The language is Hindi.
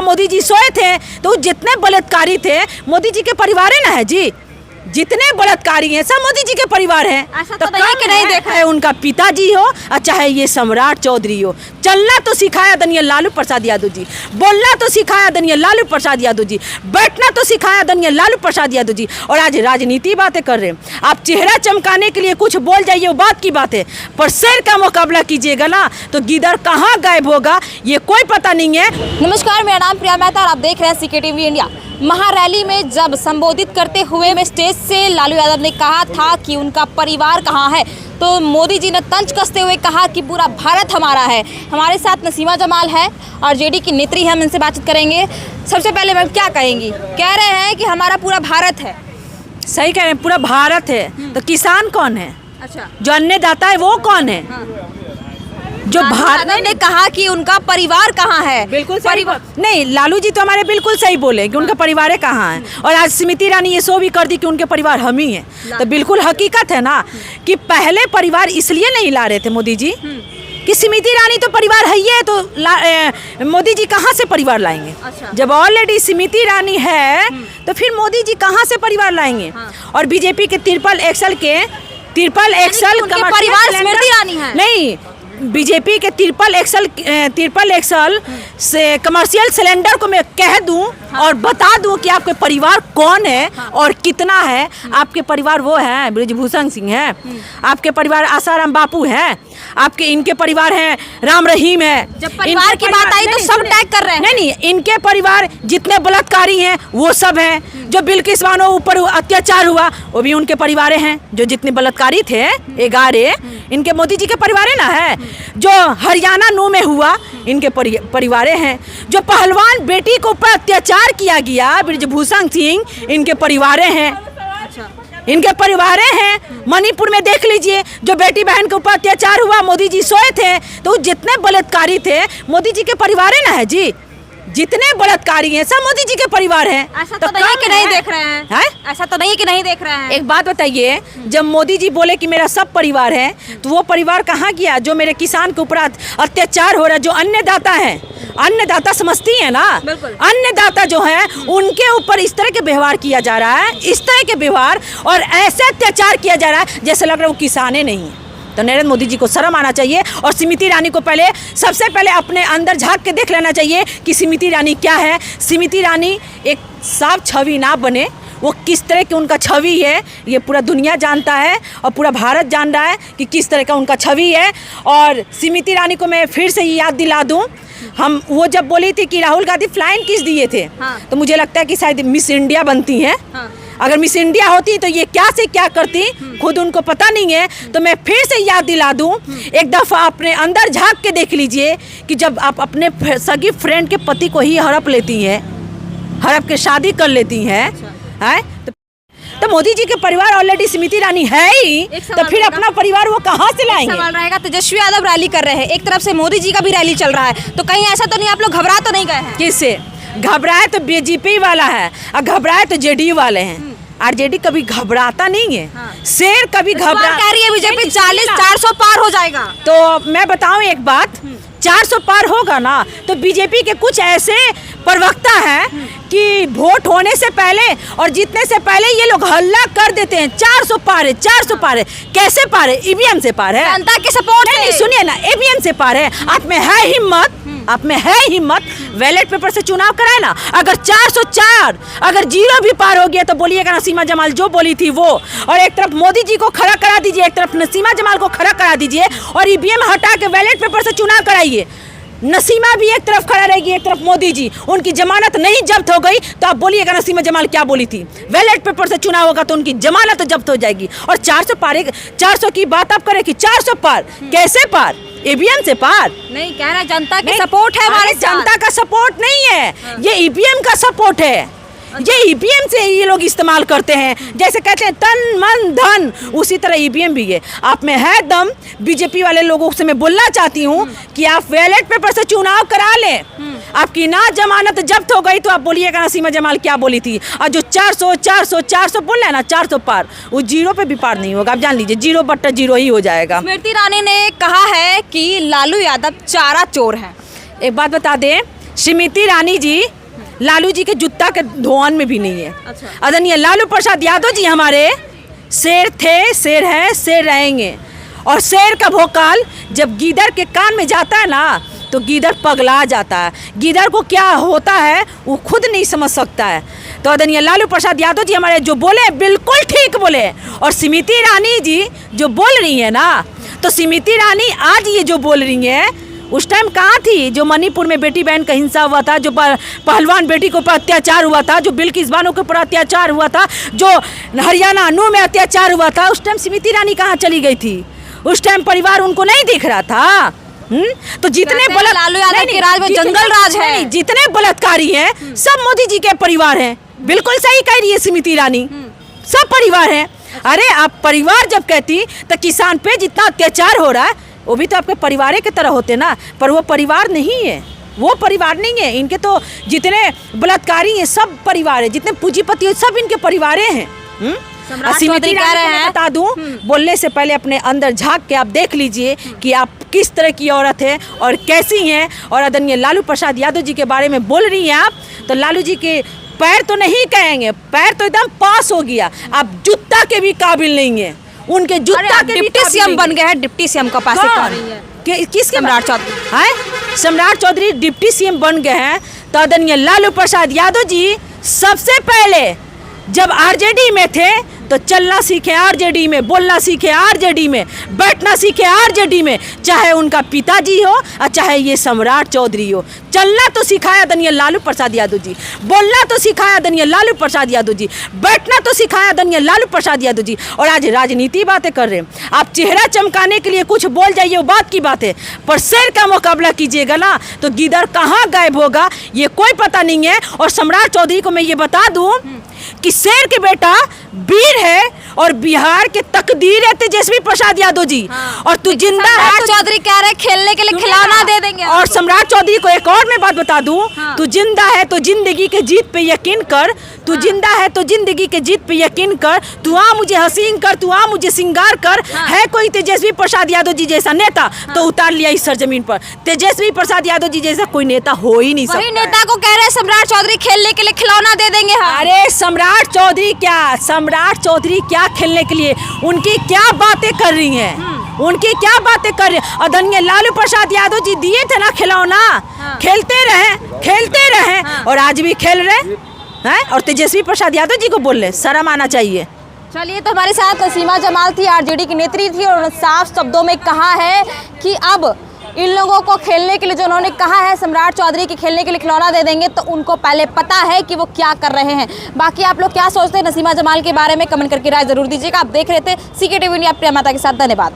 मोदी जी सोए थे तो जितने बलात्कारी थे मोदी जी के परिवार है ना है जी, जितने बलात्कारी हैं सब मोदी जी के परिवार हैं। ऐसा तो नहीं कि नहीं देखा है उनका पिताजी हो और चाहे ये सम्राट चौधरी हो। चलना तो सिखाया दनिया लालू प्रसाद यादव जी, बोलना तो सिखाया दनिया लालू प्रसाद यादव जी, बैठना तो सिखाया दनिया लालू प्रसाद यादव जी, और आज राजनीति बातें कर रहे हैं। आप चेहरा चमकाने के लिए कुछ बोल जाइए वो बात की बात है, पर शेर का मुकाबला कीजिएगा ना तो गिदड़ कहाँ गायब होगा ये कोई पता नहीं है। नमस्कार, मेरा नाम प्रिया मेहता और आप देख रहे हैं CKTV इंडिया। महारैली में जब संबोधित करते हुए में स्टेज से लालू यादव ने कहा था कि उनका परिवार कहाँ है, तो मोदी जी ने तंज कसते हुए कहा कि पूरा भारत हमारा है। हमारे साथ नसीमा जमाल है और जेडी की नेत्री है, हम इनसे बातचीत करेंगे। सबसे पहले मैम क्या कहेंगी? कह रहे हैं कि हमारा पूरा भारत है। सही कह रहे हैं, पूरा भारत है तो किसान कौन है? अच्छा, जो अन्नदाता है वो कौन है? जो भारत ने कहा कि उनका परिवार कहाँ है। बिल्कुल परिवार नहीं, लालू जी तो हमारे बिल्कुल सही बोले कि उनका परिवार कहाँ है, और आज स्मृति ईरानी ये शो भी कर दी कि उनके परिवार हम ही हैं। तो बिल्कुल हकीकत है ना कि पहले परिवार इसलिए नहीं ला रहे थे मोदी जी कि स्मृति ईरानी तो परिवार है ही है, तो मोदी जी कहाँ से परिवार लाएंगे? अच्छा। जब ऑलरेडी स्मृति ईरानी है तो फिर मोदी जी कहाँ से परिवार लाएंगे? और बीजेपी के ट्रिपल एक्सल परिवार स्मृति ईरानी है नहीं, बीजेपी के ट्रिपल एक्सल से कमर्शियल सिलेंडर को मैं कह दूं और बता दूं कि आपके परिवार कौन है और कितना है। आपके परिवार वो हैं ब्रिजभूषण सिंह हैं, आपके परिवार आसाराम बापू हैं, आपके इनके परिवार हैं राम रहीम है। जब परिवार की बात आई तो सब टैग कर रहे हैं। नहीं, इनके परिवार जितने बलात्कारी हैं वो सब हैं। जो बिल्किस बानो ऊपर अत्याचार हुआ वो भी उनके परिवार हैं। जो जितने बलात्कारी थे 11 इनके मोदी जी के परिवार ना है। जो हरियाणा नू में हुआ इनके परिवार हैं। जो पहलवान बेटी को ऊपर अत्याचार किया गया ब्रिजभूषण सिंह इनके परिवार हैं। इनके परिवार हैं। मणिपुर में देख लीजिए, जो बेटी बहन के ऊपर अत्याचार हुआ मोदी जी सोए थे तो जितने बलात्कारी थे मोदी जी के परिवार ना है जी, जितने बलात्कारी हैं सब मोदी जी के परिवार हैं। ऐसा तो नहीं कि नहीं देख रहे हैं? ऐसा तो नहीं कि नहीं देख रहे हैं? एक बात बताइए, जब मोदी जी बोले कि मेरा सब परिवार है तो वो परिवार कहाँ गया जो मेरे किसान के ऊपर अत्याचार हो रहा है? जो अन्नदाता है, अन्नदाता समझती है ना, अन्नदाता जो है उनके ऊपर इस तरह के व्यवहार किया जा रहा है, इस तरह के व्यवहार और ऐसे अत्याचार किया जा रहा है जैसे लग रहा है वो किसाने नहीं है। तो नरेंद्र मोदी जी को शर्म आना चाहिए और स्मृति ईरानी को सबसे पहले अपने अंदर झांक के देख लेना चाहिए कि स्मृति ईरानी क्या है। स्मृति ईरानी एक साफ छवि ना बने, वो किस तरह की उनका छवि है ये पूरा दुनिया जानता है और पूरा भारत जान रहा है कि किस तरह का उनका छवि है। और स्मृति ईरानी को मैं फिर से याद दिला दूँ, हम वो जब बोली थी कि राहुल गांधी फ्लाइंग किस दिए थे, तो मुझे लगता है कि शायद मिस इंडिया बनती हैं। अगर मिस इंडिया होती तो ये क्या से क्या करती खुद उनको पता नहीं है। तो मैं फिर से याद दिला दूं, एक दफ़ा अपने अंदर झांक के देख लीजिए कि जब आप अपने सगी फ्रेंड के पति को ही हड़प लेती हैं, हड़प के शादी कर लेती हैं, तो मोदी जी के परिवार ऑलरेडी स्मृति ईरानी है ही, तो फिर अपना परिवार वो कहाँ से लाएंगे? सवाल रहेगा, तेजस्वी यादव रैली कर रहे हैं, एक तरफ से मोदी जी का भी रैली चल रहा है, तो कहीं ऐसा तो नहीं आप लोग घबरा तो नहीं गए हैं? किससे घबराए? तो बीजेपी वाला है और घबराए तो जेडीयू वाले हैं। आरजेडी कभी घबराता नहीं है। शेर कभी घबरा कह रही है बीजेपी 40-400 पार हो जाएगा। तो मैं बताऊं एक बात, 400 पार होगा ना तो बीजेपी के कुछ ऐसे प्रवक्ता हैं कि वोट होने से पहले और जीतने से पहले ये लोग हल्ला कर देते हैं 400 पार है, 400 पार है। कैसे पार है? ईवीएम से पार है, जनता के सपोर्ट नहीं, सुनिए ना, ईवीएम से पार है। आप में है हिम्मत, आप में है हिम्मत, बैलेट पेपर से चुनाव कराए ना। अगर 404 अगर 0 भी पार हो गया तो बोलिएगा नसीमा जमाल जो बोली थी वो, और एक तरफ मोदी जी को खड़ा करा दीजिए, एक तरफ नसीमा जमाल को खड़ा करा दीजिए और ईवीएम हटा के बैलेट पेपर से चुनाव कराइए। नसीमा भी एक तरफ खड़ा रहेगी, एक तरफ मोदी जी। उनकी जमानत नहीं जब्त हो गई तो आप बोलिएगा नसीमा जमाल क्या बोली थी? बैलेट पेपर से चुनाव होगा तो उनकी जमानत तो जब्त हो जाएगी। और 400 पार, 400 की बात आप करें कि 400 पार कैसे पार? ईवीएम से पार नहीं, कह रहा है जनता का सपोर्ट है हमारे। जनता का सपोर्ट नहीं है, ये ईवीएम का सपोर्ट है। ये ईवीएम से ये लोग इस्तेमाल करते हैं, जैसे कहते हैं तन मन धन, उसी तरह ईवीएम भी है। आप में है दम, बीजेपी वाले लोगों से मैं बोलना चाहती हूँ कि आप बैलेट पेपर से चुनाव करा लें। आपकी ना जमानत जब्त हो गई तो आप बोलिएगा नसीमा जमाल क्या बोली थी। और जो 400 बोल रहे हैं ना 400 पार, वो 0 पे भी पार नहीं होगा। आप जान लीजिए 0/0 ही हो जाएगा। स्मृति ईरानी ने कहा है कि लालू यादव चारा चोर है। एक बात बता दें स्मृति ईरानी जी लालू जी के जूता के धोवन में भी नहीं है। आदरणीय लालू प्रसाद यादव जी हमारे शेर थे, शेर हैं, शेर रहेंगे। और शेर का भोकाल जब गीदड़ के कान में जाता है ना तो गीदड़ पगला जाता है। गीदड़ को क्या होता है वो खुद नहीं समझ सकता है। तो आदरणीय लालू प्रसाद यादव जी हमारे जो बोले बिल्कुल ठीक बोले। और स्मृति ईरानी जी जो बोल रही है ना, तो स्मृति ईरानी आज ये जो बोल रही है उस टाइम कहाँ थी? जो मणिपुर में बेटी बहन का हिंसा हुआ था, जो पहलवान बेटी के ऊपर अत्याचार हुआ था, जो बिल्किस बानो के ऊपर अत्याचार हुआ था, जो हरियाणा नूह में अत्याचार हुआ था, उस टाइम स्मृति ईरानी कहाँ चली गई थी? उस टाइम परिवार उनको नहीं दिख रहा था। तो जितने लालू यादव के राज में जंगल राज है, जितने बलात्कारी हैं सब मोदी जी के परिवार हैं। बिल्कुल सही कह रही है स्मृति ईरानी, सब परिवार हैं। अरे आप परिवार जब कहती तो किसान पे जितना अत्याचार हो रहा है वो भी तो आपके परिवार के तरह होते ना, पर वो परिवार नहीं है, वो परिवार नहीं है। इनके तो जितने बलात्कारी हैं सब परिवार है, जितने पूंजीपति हैं सब इनके परिवार हैं। चौधरी कह रहे हैं, बता दूं, बोलने से पहले अपने अंदर झांक के आप देख लीजिए कि आप किस तरह की औरत है और कैसी हैं। और आदरणीय लालू प्रसाद यादव जी के बारे में बोल रही हैं आप, तो लालू जी के पैर तो नहीं कहेंगे, पैर तो एकदम पास हो गया, आप जूता के भी काबिल नहीं है। उनके जूता के डिप्टी सीएम बन गए हैं, डिप्टी सीएम का पास किसके? सम्राट चौधरी हैं? सम्राट चौधरी डिप्टी सीएम बन गए हैं। तो आदरणीय लालू प्रसाद यादव जी सबसे पहले जब आरजेडी में थे तो चलना सीखे आरजेडी में, बोलना सीखे आरजेडी में, बैठना सीखे आरजेडी में, चाहे उनका पिताजी हो और चाहे ये सम्राट चौधरी हो। चलना तो सिखाया आदरणीय लालू प्रसाद यादव जी, बोलना तो सिखाया आदरणीय लालू प्रसाद यादव जी, बैठना तो सिखाया आदरणीय लालू प्रसाद यादव जी। और आज राजनीति बातें कर रहे हैं। आप चेहरा चमकाने के लिए कुछ बोल जाइए वो बात की बात है, पर शेर का मुकाबला कीजिएगा ना तो गीदड़ कहाँ गायब होगा ये कोई पता नहीं है। और सम्राट चौधरी को मैं ये बता दूं कि शेर के बेटा वीर है और बिहार के तकदीर है तेजस्वी प्रसाद यादव जी। और तू जिंदा है, चौधरी कह रहे खेलने के लिए खिलौना दे देंगे। और सम्राट चौधरी को एक और मैं बात बता दूं, तू जिंदा है तो जिंदगी के जीत पे यकीन कर, तू जिंदा है तो जिंदगी के जीत पे यकीन कर, तू आ मुझे हसीन कर, तू आ मुझे सिंगार कर। है कोई तेजस्वी प्रसाद यादव जी जैसा नेता तो उतार लिया इस सरजमीन पर। तेजस्वी प्रसाद यादव जी जैसा कोई नेता हो ही नहीं सकता। वही नेता को कह रहे हैं सम्राट चौधरी खेलने के लिए खिलौना दे देंगे। अरे सम्राट चौधरी क्या खेलने के लिए, उनकी क्या बातें कर रही हैं, उनकी क्या बातें कर रही हैं। आदरणीय लालू प्रसाद यादव जी दिए थे ना खिलौना, खेलते रहे और आज भी खेल रहे हैं। और तेजस्वी प्रसाद यादव जी को बोल रहे, शर्म आना चाहिए। चलिए, तो हमारे साथ नसीमा जमाल थी, आरजेडी की नेत्री थी, और उन्होंने साफ शब्दों में कहा है कि अब इन लोगों को खेलने के लिए जो उन्होंने कहा है सम्राट चौधरी की खेलने के लिए खिलौना दे देंगे, तो उनको पहले पता है कि वो क्या कर रहे हैं। बाकी आप लोग क्या सोचते हैं नसीमा जमाल के बारे में कमेंट करके राय जरूर दीजिएगा। आप देख रहे थे CK टीवी इंडिया, प्रिया माता के साथ। धन्यवाद।